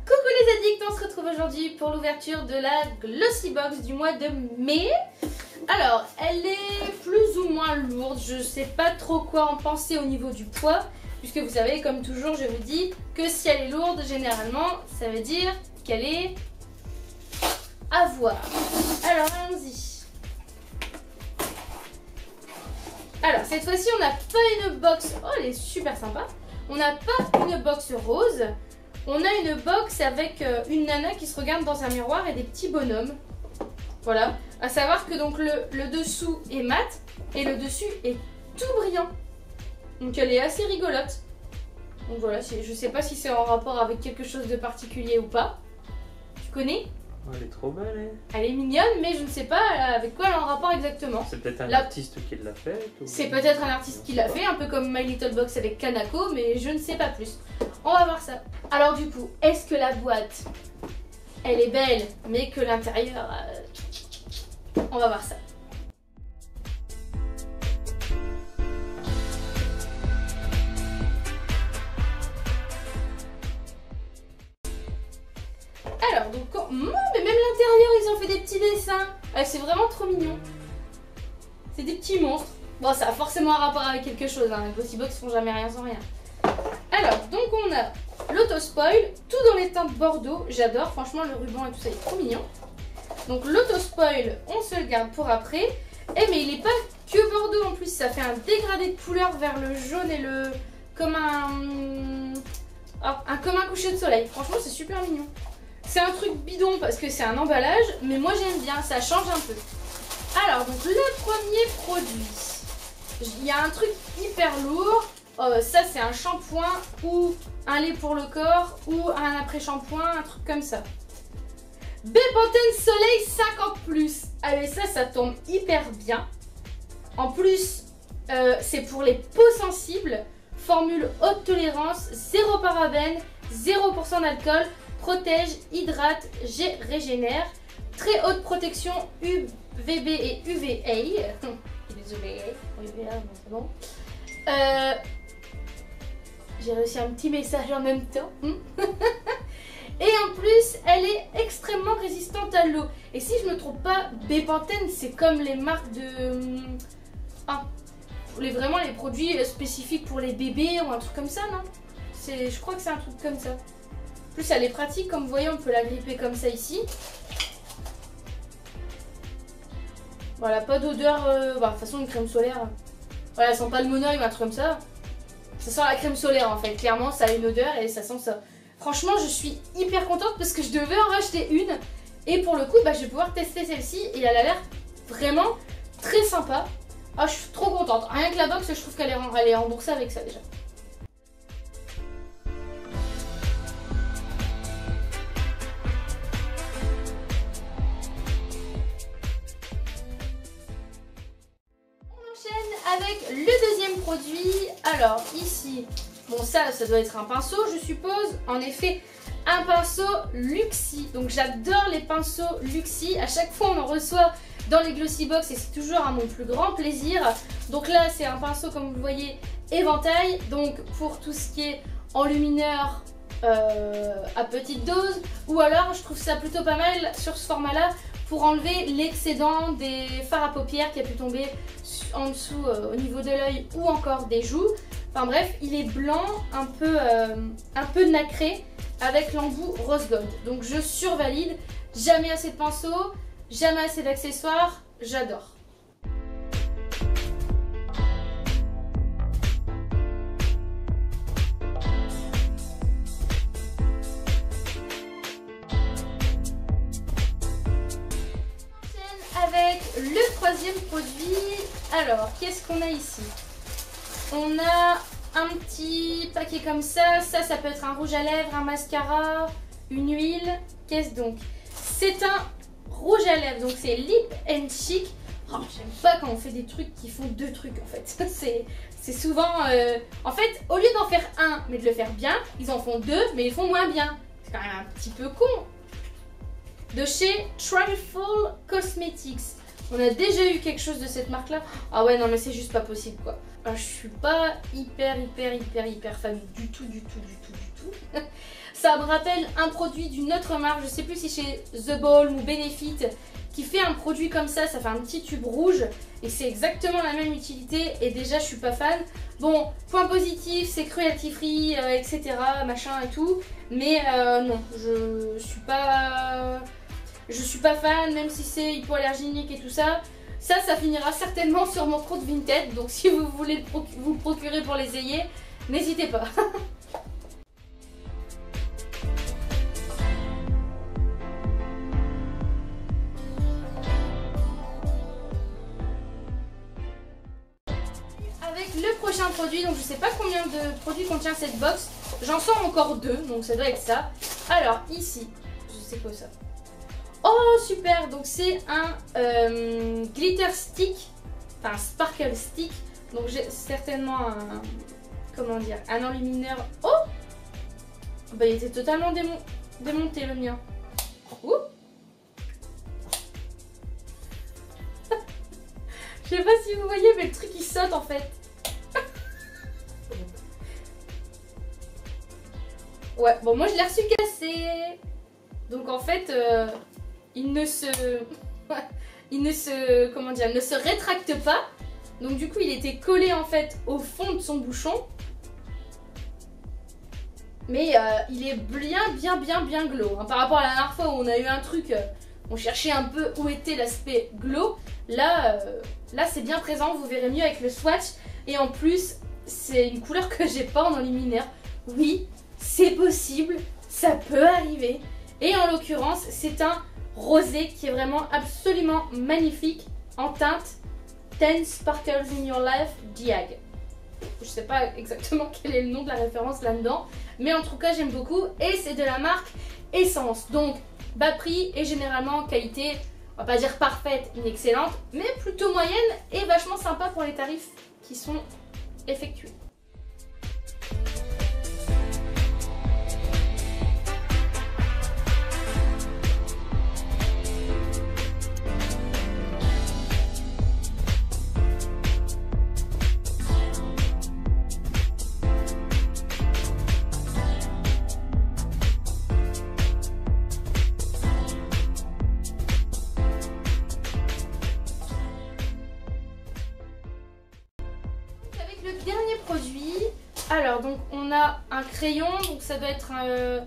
Coucou les addicts, on se retrouve aujourd'hui pour l'ouverture de la Glossy Box du mois de mai. Alors, elle est plus ou moins lourde, je sais pas trop quoi en penser au niveau du poids, puisque vous savez, comme toujours, je vous dis que si elle est lourde, généralement, ça veut dire qu'elle est à voir. Alors, allons-y. Alors, cette fois-ci, on n'a pas une box, oh, elle est super sympa. On n'a pas une box rose. On a une box avec une nana qui se regarde dans un miroir et des petits bonhommes. Voilà. À savoir que donc le dessous est mat et le dessus est tout brillant. Donc elle est assez rigolote. Donc voilà, je sais pas si c'est en rapport avec quelque chose de particulier ou pas. Tu connais? Oh, elle est trop belle, hein. Elle est mignonne, mais je ne sais pas avec quoi elle est en rapport exactement. C'est peut-être un artiste qui l'a fait ou... C'est peut-être un artiste qui l'a fait, un peu comme My Little Box avec Kanako, mais je ne sais pas plus. On va voir ça. Alors du coup, est-ce que la boîte, elle est belle, mais que l'intérieur... On va voir ça. Alors, donc, mais même l'intérieur, ils ont fait des petits dessins. C'est vraiment trop mignon. C'est des petits monstres. Bon, ça a forcément un rapport avec quelque chose. Hein. Les Glossy Box font jamais rien sans rien. Alors, donc on a l'auto-spoil, tout dans les teintes bordeaux. J'adore, franchement, le ruban et tout ça est trop mignon. Donc l'auto-spoil, on se le garde pour après. Eh, mais il n'est pas que bordeaux en plus. Ça fait un dégradé de couleur vers le jaune et le... comme comme un coucher de soleil. Franchement, c'est super mignon. C'est un truc bidon parce que c'est un emballage, mais moi j'aime bien, ça change un peu. Alors, donc le premier produit, il y a un truc hyper lourd. Ça, c'est un shampoing ou un lait pour le corps ou un après-shampoing, un truc comme ça. Bepanthen Soleil 50+. Allez, ça tombe hyper bien. En plus, c'est pour les peaux sensibles. Formule haute tolérance, 0 parabènes, 0% d'alcool. Protège, hydrate, régénère, très haute protection UVB et UVA. Désolée, UVA, c'est bon. J'ai réussi un petit message en même temps. Et en plus, elle est extrêmement résistante à l'eau. Et si je ne me trompe pas, Bepanthen, c'est comme les marques de... vraiment les produits spécifiques pour les bébés ou un truc comme ça, non? Je crois que c'est un truc comme ça. En plus, elle est pratique, comme vous voyez, on peut la gripper comme ça ici. Voilà, pas d'odeur, de toute façon une crème solaire. Voilà, ça sent pas le monoeil ou un truc comme ça. Ça sent la crème solaire en fait, clairement ça a une odeur et ça sent ça. Franchement, je suis hyper contente parce que je devais en racheter une. Et pour le coup, je vais pouvoir tester celle-ci et elle a l'air vraiment très sympa. Ah, je suis trop contente. Rien que la box, je trouve qu'elle est remboursée avec ça déjà. Avec le deuxième produit, alors ici, bon ça doit être un pinceau je suppose, en effet un pinceau Luxie, donc j'adore les pinceaux Luxie, à chaque fois on en reçoit dans les Glossy Box et c'est toujours à mon plus grand plaisir. Donc là c'est un pinceau comme vous le voyez éventail, donc pour tout ce qui est enlumineur à petite dose, ou alors je trouve ça plutôt pas mal sur ce format là pour enlever l'excédent des fards à paupières qui a pu tomber en dessous au niveau de l'œil ou encore des joues. Enfin bref, il est blanc, un peu nacré avec l'embout rose gold. Donc je survalide, jamais assez de pinceaux, jamais assez d'accessoires, j'adore. Avec le troisième produit, alors qu'est-ce qu'on a ici? On a un petit paquet comme ça, ça peut être un rouge à lèvres, un mascara, une huile, qu'est-ce donc? C'est un rouge à lèvres, donc c'est Lip and Cheek. Oh, j'aime pas quand on fait des trucs qui font deux trucs en fait, c'est souvent, en fait au lieu d'en faire un mais de le faire bien, ils en font deux mais ils font moins bien, c'est quand même un petit peu con. De chez Trifle Cosmetics. On a déjà eu quelque chose de cette marque là. Ah ouais non mais c'est juste pas possible quoi. je suis pas hyper fan du tout. Ça me rappelle un produit d'une autre marque, je sais plus si chez The Balm ou Benefit, qui fait un produit comme ça fait un petit tube rouge et c'est exactement la même utilité et déjà je suis pas fan. Bon, point positif, c'est cruelty free, etc. machin et tout, mais non, je suis pas fan, même si c'est hypoallergénique et tout ça. Ça finira certainement sur mon compte Vinted, donc si vous voulez vous le procurer pour les essayer, n'hésitez pas. Avec le prochain produit, donc je sais pas combien de produits contient cette box, j'en sors encore 2, donc ça doit être ça. Alors ici, je sais quoi ça. Oh super, donc c'est un glitter stick, enfin sparkle stick, donc j'ai certainement un, comment dire, un enlumineur. Oh bah il était totalement démonté le mien. Ouh. Je sais pas si vous voyez, mais le truc il saute en fait. Ouais, bon moi je l'ai reçu cassé. Donc en fait, il ne se rétracte pas. Donc du coup il était collé en fait au fond de son bouchon. Mais il est bien glow. Hein. Par rapport à la dernière fois où on a eu un truc, on cherchait un peu où était l'aspect glow. Là c'est bien présent, vous verrez mieux avec le swatch. Et en plus, c'est une couleur que j'ai pas en enluminaire. Oui, c'est possible, ça peut arriver. Et en l'occurrence, c'est un rosé qui est vraiment absolument magnifique en teinte 10 Sparkles in Your Life Diag. Je sais pas exactement quel est le nom de la référence là-dedans, mais en tout cas j'aime beaucoup et c'est de la marque Essence. Donc bas prix et généralement qualité, on va pas dire parfaite ni excellente, mais plutôt moyenne et vachement sympa pour les tarifs qui sont effectués. Le dernier produit, alors donc on a un crayon, donc ça doit être un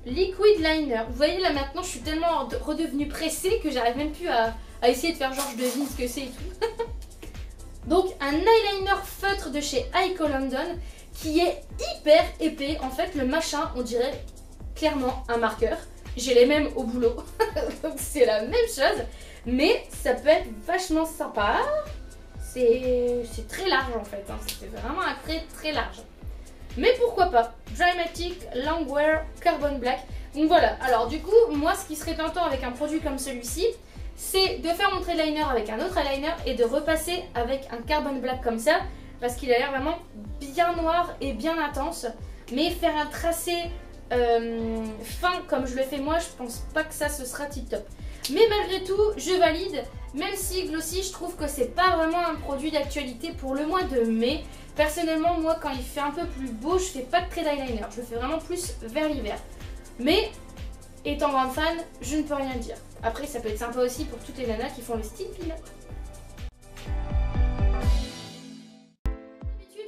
liquid liner. Vous voyez là maintenant je suis tellement redevenue pressée que j'arrive même plus à essayer de faire genre je devine ce que c'est et tout. Donc un eyeliner feutre de chez Ico London qui est hyper épais. En fait le machin on dirait clairement un marqueur. J'ai les mêmes au boulot, donc c'est la même chose, mais ça peut être vachement sympa. C'est très large en fait, hein. C'est vraiment un trait très large. Mais pourquoi pas. Drymatic Longwear Carbon Black. Donc voilà, alors du coup, moi ce qui serait tentant avec un produit comme celui-ci, c'est de faire mon trait liner avec un autre eyeliner et de repasser avec un Carbon Black comme ça, parce qu'il a l'air vraiment bien noir et bien intense. Mais faire un tracé fin comme je le fais moi, je pense pas que ça ce sera tip top. Mais malgré tout, je valide, même si Glossy, je trouve que c'est pas vraiment un produit d'actualité pour le mois de mai. Personnellement, moi, quand il fait un peu plus beau, je fais pas de trait d'eyeliner, je le fais vraiment plus vers l'hiver. Mais, étant grande fan, je ne peux rien dire. Après, ça peut être sympa aussi pour toutes les nanas qui font le style pile.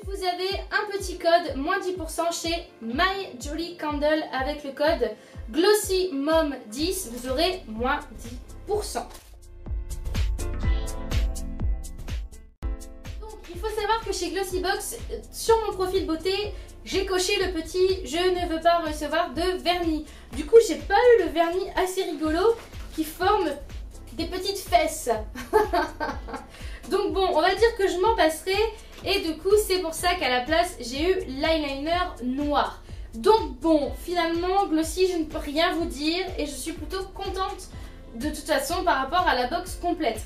Vous avez un petit code, moins 10% chez My Jolly Candle avec le code GlossyMom10, vous aurez moins 10%. Donc il faut savoir que chez Glossybox, sur mon profil beauté, j'ai coché le petit je ne veux pas recevoir de vernis. Du coup j'ai pas eu le vernis assez rigolo qui forme des petites fesses. Donc bon, on va dire que je m'en passerai. Et du coup c'est pour ça qu'à la place j'ai eu l'eyeliner noir. Donc bon, finalement Glossy je ne peux rien vous dire et je suis plutôt contente de toute façon par rapport à la box complète.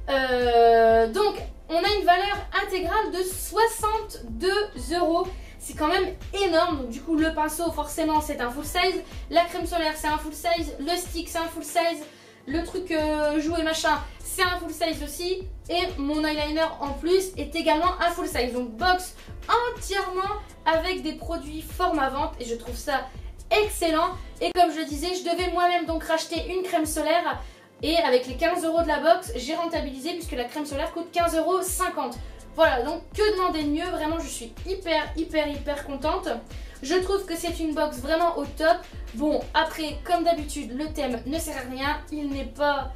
Donc on a une valeur intégrale de 62 €. C'est quand même énorme. Donc du coup le pinceau forcément c'est un full size, la crème solaire c'est un full size, le stick c'est un full size, le truc jouet machin, c'est un full size aussi. Et mon eyeliner en plus est également un full size. Donc box entièrement avec des produits format vente et je trouve ça excellent. Et comme je le disais, je devais moi-même donc racheter une crème solaire. Et avec les 15 € de la box, j'ai rentabilisé puisque la crème solaire coûte 15,50 €. Voilà, donc que demander de mieux? Vraiment, je suis hyper contente. Je trouve que c'est une box vraiment au top. Bon, après, comme d'habitude, le thème ne sert à rien. Il n'est pas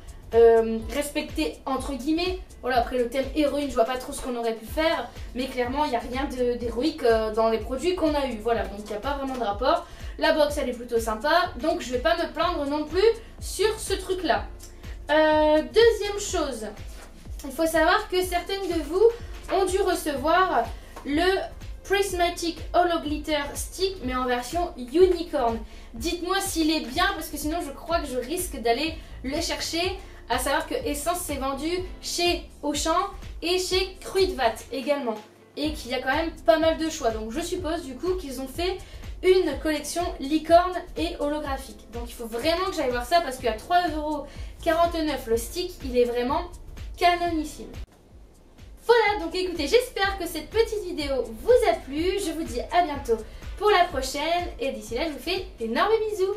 respecté entre guillemets. Voilà, après le thème héroïne, je vois pas trop ce qu'on aurait pu faire. Mais clairement, il n'y a rien d'héroïque dans les produits qu'on a eu. Voilà, donc il n'y a pas vraiment de rapport. La box, elle est plutôt sympa. Donc je vais pas me plaindre non plus sur ce truc-là. Deuxième chose, il faut savoir que certaines de vous ont dû recevoir le Prismatic Holo Glitter Stick mais en version unicorn. Dites-moi s'il est bien parce que sinon je crois que je risque d'aller le chercher. À savoir que Essence s'est vendu chez Auchan et chez Kruidvat également. Et qu'il y a quand même pas mal de choix. Donc je suppose du coup qu'ils ont fait une collection licorne et holographique. Donc il faut vraiment que j'aille voir ça parce qu'à 3,49 € le stick, il est vraiment canonissime. Voilà, donc écoutez, j'espère que cette petite vidéo vous a plu. Je vous dis à bientôt pour la prochaine et d'ici là, je vous fais d'énormes bisous.